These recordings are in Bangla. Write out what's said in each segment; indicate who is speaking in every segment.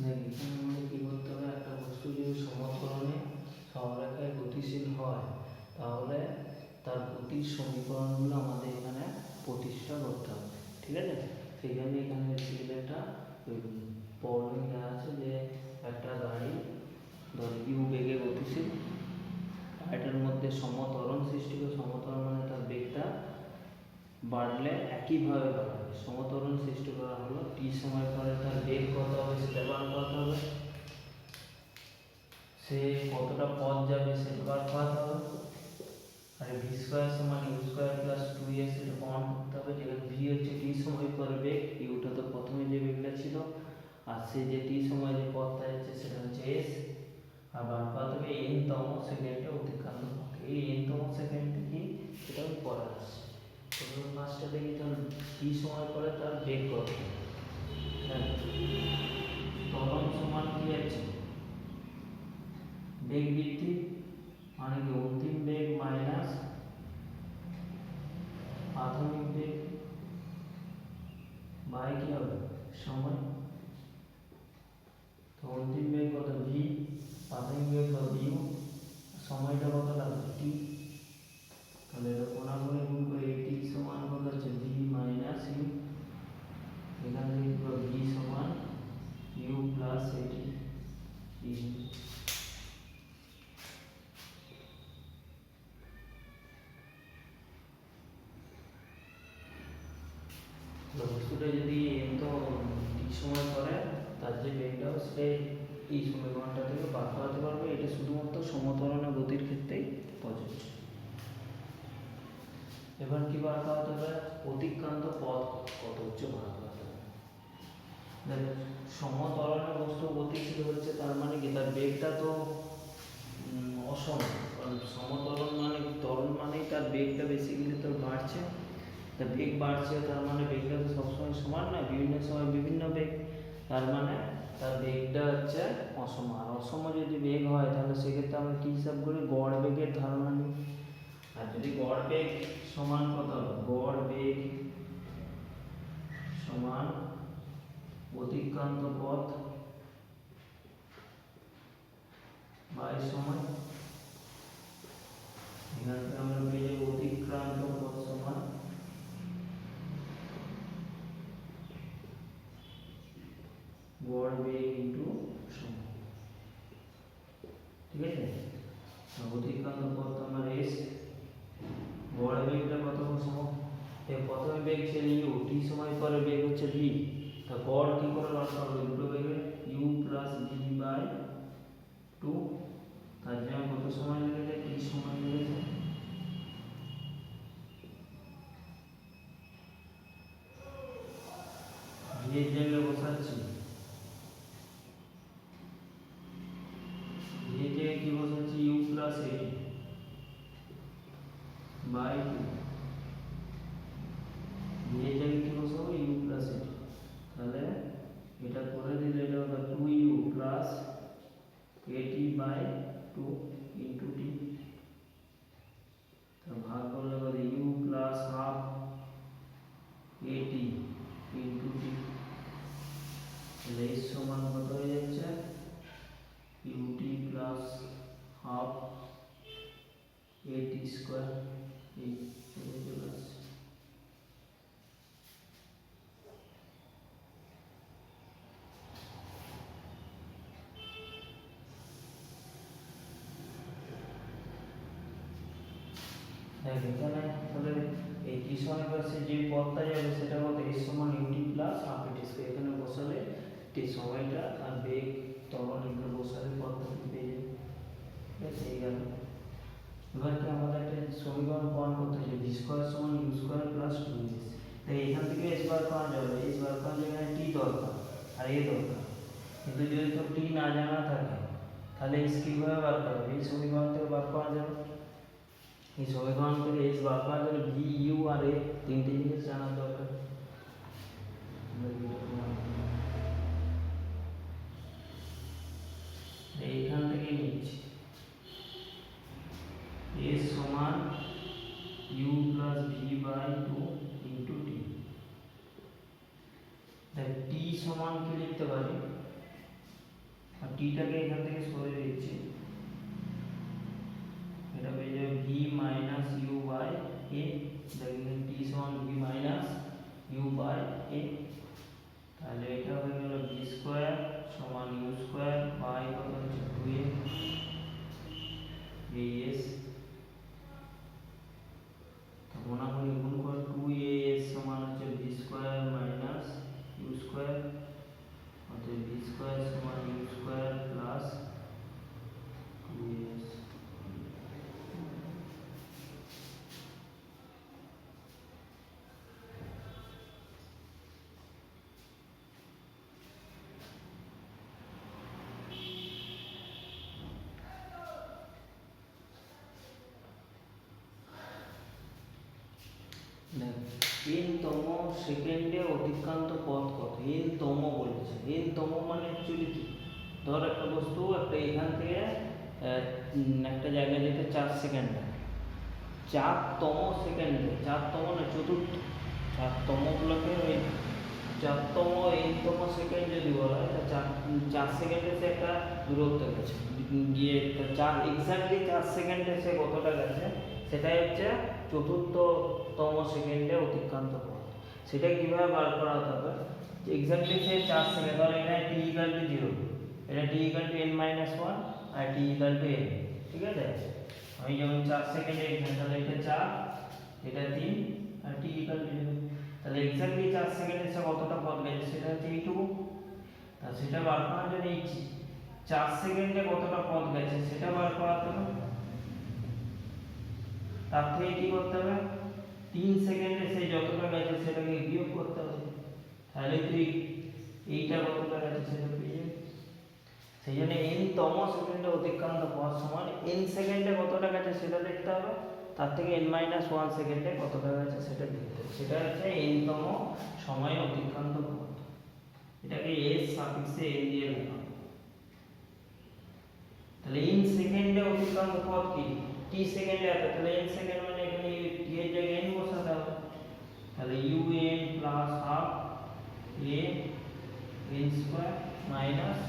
Speaker 1: দেখ এখানে আমাদের কী করতে হবে, একটা বস্তু যদি সমতরণে সরলরেখায় গতিশীল হয় তাহলে তার গতির সমীকরণগুলো আমাদের এখানে প্রতিষ্ঠা করতে হবে, ঠিক আছে। সেই জন্য এখানে একটা প্রবলেম দেওয়া আছে যে একটা গাড়ি ধর ইউ বেগে গতিশীল, এটার মধ্যে সমত্বরণ সৃষ্টি করে, সমত্বরণ মানে তার বেগটা বাড়লে একইভাবে বাড়বে। সমত্বরণ সৃষ্টি করা হলো, টি সময় পরে তার বেগ কত হবে সেটা বার করতে হবে, সে কতটা পথ যাবে সেটা বার করতে হবে, আর ভি স্কোয়ার সমান ইউ স্কোয়ার প্লাস 2s এটা প্রমাণ করতে হবে। যেখানে ভি হচ্ছে টি সময় পরে বেগ, ইউটা তো প্রথমে যে বেগটা ছিল, আর সে যে টি সময় যে পথটা যাচ্ছে সেটা হচ্ছে এস, আর বার করতে হবে এনতম সেকেন্ডে অতিক্রান্ত পথ। এই এনতম সেকেন্ডটা কি সেটা আমি পরে আসছি। প্রথমে ফার্স্টে দেখি তার টি সময় পরে তার বেগ কত। হ্যাঁ, ত্বরণ সমান কি আছে, বেগ বৃদ্ধি মানে কি অন্তিম বেগ মাইনাস প্রাথমিক বেগ বাই কি হবে সময়। তো অন্তিম বেগ কত ভি, প্রাথমিক বেগ কত ইউ, সময়টা কত লাগবে টি। তাহলে এটা কোণাগুণে গুণ করে টি সমান কত হচ্ছে ভি মাইনাস ইউ, এখান থেকে পুরো ভি সমান ইউ প্লাস এটি ইউ। বস্তুটা যদি এত টি সময় করে তার যে বেগটা সেটা এই সমীকরণটা থেকে বার করাতে পারবে। এটা শুধুমাত্র সমত্বরণ গতির ক্ষেত্রেই প্রযোজ্য। এবার কি বার করাতে হবে, অতিক্রান্ত পথ কত হচ্ছে বার করাতে হবে। সমত্বরণে বস্তু গতিশীল হচ্ছে, তার মানে কি তার বেগটা তো অসম, কারণ সমত্বরণ মানে ত্বরণ মানেই তার বেগটা বেসিক্যালি তো বাড়ছে, তার বেগ বাড়ছে তার মানে বেগটা তো সবসময় সমান নয়, বিভিন্ন সময় বিভিন্ন বেগ, তার মানে তার বেগটা হচ্ছে অসম। আর অসম যদি বেগ হয় তাহলে সেক্ষেত্রে আমরা কী হিসাব করি, গড় বেগের ধারণা নিই। আর যদি গড় বেগ সমান কত হবে, গড় বেগ সমান অতিক্রান্ত পথ বাই সময়, এখান থেকে আমরা পেয়ে যাবো অতিক্রান্ত পথ সমান গড় বেগ ইন্টু সময়, ঠিক আছে। অতিক্রান্ত পথ আমার এস, গড় বেগটা কত সময়, প্রথমে বেগ ছিল ইউ, টি সময় পরে বেগ হচ্ছে ভি, তা গড় কি করে বার করব, দুটো বেগের ইউ প্লাস ভি বাই 2, তার জন্য কত সময় লেগেছে, টি সময় লেগেছে। ভি এর জায়গায় বসাচ্ছি, ভি এর জায়গায় কি বসাচ্ছি, u plus a by 2, v এর জায়গায় কি বসাবো, ইউ প্লাস এ। তাহলে এটা করে দিলে এটা হলো 2u প্লাস এটি বাই 2 ইন্টু টি, তো ভাগ করলে হবে ইউ প্লাস হাফ এটি ইন্টু টি, তাহলে এই সমান কত হয়ে যাচ্ছে, ইউটি প্লাস হাফ এটি স্কোয়ার, এই চলে আসছে। এখানে তাহলে এই টি সময় পাশে যে পথটা যাবে সেটা কত, এস সমান ইউটি প্লাস হাফ এটি স্কোয়ার, এখানে বসালে টি সময়টা আর বেগ ত্বরণ এগুলো বসালে পথটা পেয়ে যাবে, ঠিক আছে। এই গেল। এবার কি আমাদের একটা সমীকরণ প্রমাণ করতে হবে, ভি স্কোয়ার সমান ইউ স্কোয়ার প্লাস 2s। তাই এখান থেকে এস বার পাওয়া যাবে, এস বার পাওয়ার জন্য টি দরকার আর এ দরকার, কিন্তু যদি তো টি না জানা থাকে তাহলে এস কীভাবে বার করবে, এই সমীকরণ থেকে বার পাওয়া যাবে। এই সমীকরণ থেকে এস বার পাওয়ার জন্য ভি ইউ আর এ তিনটে জিনিস জানার দরকার। এইখান থেকে নিচ্ছি এস সমান U plus V by 2 into T. T সমান কি লিখতে পারি, টিটাকে এখান থেকে সরে দিচ্ছি, এটা পেয়ে যাবে ভি মাইনাস ইউ বাই এ, দেখবেন টি সমান ভি মাইনাস ইউ বাই এ, তাহলে এটা হয়ে গেল ভি স্কোয়ার সমান ইউ স্কোয়ার বাই কত হচ্ছে 2a as, তো মোনামুনি গুণ করে 2as সমান হচ্ছে v square minus u square, অর্থাৎ ভি স্কোয়ার সমান ইউ স্কোয়ার প্লাস 2as। n-তম সেকেন্ডে অতিক্রান্ত পথ কত? n-তম বলেছে, n-তম মানে অ্যাকচুয়ালি কি? ধর একটা বস্তু একটা এখান থেকে একটা জায়গায় যেতে 4 সেকেন্ড লাগে, 4তম সেকেন্ডে, 4তম না চতুর্থ, 4তম গুলোকে ওই 4তম n-তম সেকেন্ড যদি বলা হয়, 4 সেকেন্ডে সে একটা দূরত্ব গেছে, গিয়ে 4 এক্স্যাক্টলি 4 সেকেন্ডে সে কতটা গেছে সেটাই হচ্ছে চতুর্থতম সেকেন্ডে অতিক্রান্ত পথ। সেটা কীভাবে বার করা হতে হবে? এক্স্যাক্টলি সে 4 সেকেন্ড, ধর এখানে t ইকুয়াল টু 0, এটা t equal to n minus 1 আর t ইকুয়াল টু n, ঠিক আছে? আমি যেমন 4 সেকেন্ডে এখানে, তাহলে এটা 4, এটা 3 আর t ইকুয়াল টু 0, তাহলে এক্স্যাক্টলি 4 সেকেন্ডে সে কতটা পথ গেছে সেটা হচ্ছে এইটুকু। আর সেটা বার করার জন্য এই 4 সেকেন্ডে কতটা পথ গেছে সেটা বার করাতে হবে, তার থেকে কি করতে হবে? 3 সেকেন্ডে সে যতটা গেছে সেটাকে বিয়োগ করতে হবে, তাহলে তুই এইটা কতটা গেছে সেটা পেয়ে যাবি। সেই জন্য n-তম সেকেন্ডে অতিক্রান্ত পথ সমান n সেকেন্ডে কতটা গেছে সেটা দেখতে হবে, তার থেকে n-1 সেকেন্ডে কতটা গেছে সেটা দেখতে হবে, সেটা হচ্ছে n-তম সময়ে অতিক্রান্ত পথ। এটাকে s সাফিক্সে n দিয়ে লেখা হবে। তাহলে n সেকেন্ডে অতিক্রান্ত পথ কি? t সেকেন্ডে আছে, তাহলে n সেকেন্ড মানে এখানে t এর জায়গায় n বসাতে হবে, তাহলে un plus half a n square minus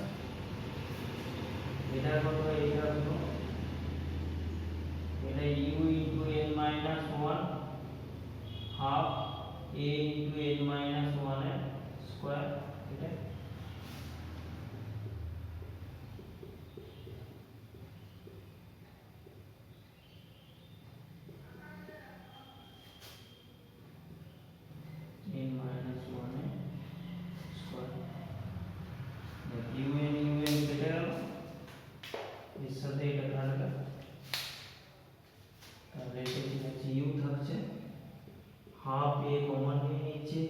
Speaker 1: এটা কত, এটা হলো এটা u into n minus 1 half a into n minus 1 এর স্কয়ার, এটা n minus 1 এর স্কয়ার, un কেটে গেল, এর সাথে এটা কাটবে, তাহলে এটা কি আছে, u থাকছে, হাফ a কমন নিয়ে নিচ্ছে,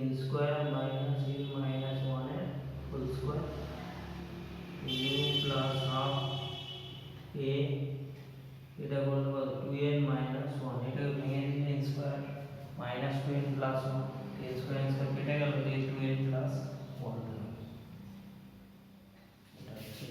Speaker 1: n square minus u minus 1 এর whole square, u plus half a, এটা বলতে পারো 2n মাইনাস 1, এটা ভেঙে দিলে n square minus 2n plus 1, n square কেটে গেল, 2n প্লাস 1 হলো, এটা হচ্ছে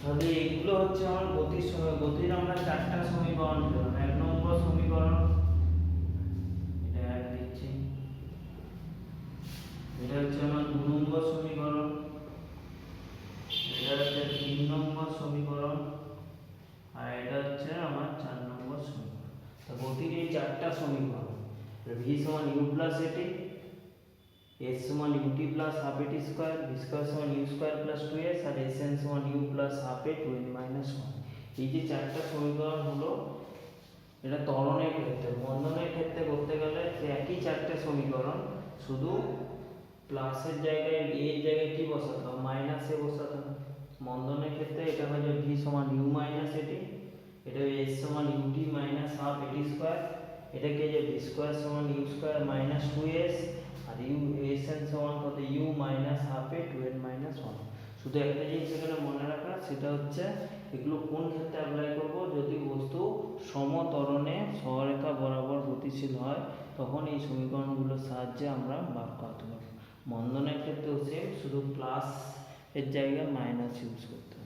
Speaker 1: তাহলে এগুলো হচ্ছে আমার গতির সময়, গতির আমরা 4টা সমীকরণ পেলাম। 1 নম্বর সমীকরণ, এটা এক দিচ্ছি, এটা হচ্ছে আমার 2 নম্বর সমীকরণ, এটা হচ্ছে 3 নম্বর সমীকরণ, আর এটা হচ্ছে আমার 4 নম্বর সমীকরণ। তো গতির এই 4টা সমীকরণ, v সমান u প্লাস at, s সমান ut plus half at square, v square সমান u স্কয়ার প্লাস 2s, আর sn সমান u plus half a 2n minus 1। এই যে 4টা সমীকরণ হলো, এটা ত্বরণের ক্ষেত্রে। বন্ধনের ক্ষেত্রে করতে গেলে একই 4টে সমীকরণ, শুধু প্লাসের জায়গায় a এর জায়গায় কি বসাতে হবে, মাইনাস a বসাতে হবে। বন্ধনের ক্ষেত্রে এটা হয়ে যাবে v সমান u মাইনাস at, এটা s সমান ut minus half at square, এটাকে যে v স্কয়ার সমান u স্কয়ার মাইনাস 2s, আর আর ইউ এস এন সমান কত u minus half a 2n minus 1। শুধু একটা জিনিস এখানে মনে রাখা, সেটা হচ্ছে এগুলো কোন ক্ষেত্রে অ্যাপ্লাই করব, যদি বস্তু সমত্বরণে সরলরেখা বরাবর গতিশীল হয় তখন এই সমীকরণগুলোর সাহায্যে আমরা বার করতে পারবো। বন্ধনের ক্ষেত্রেও সেম, শুধু প্লাস এর জায়গায় মাইনাস ইউজ করতে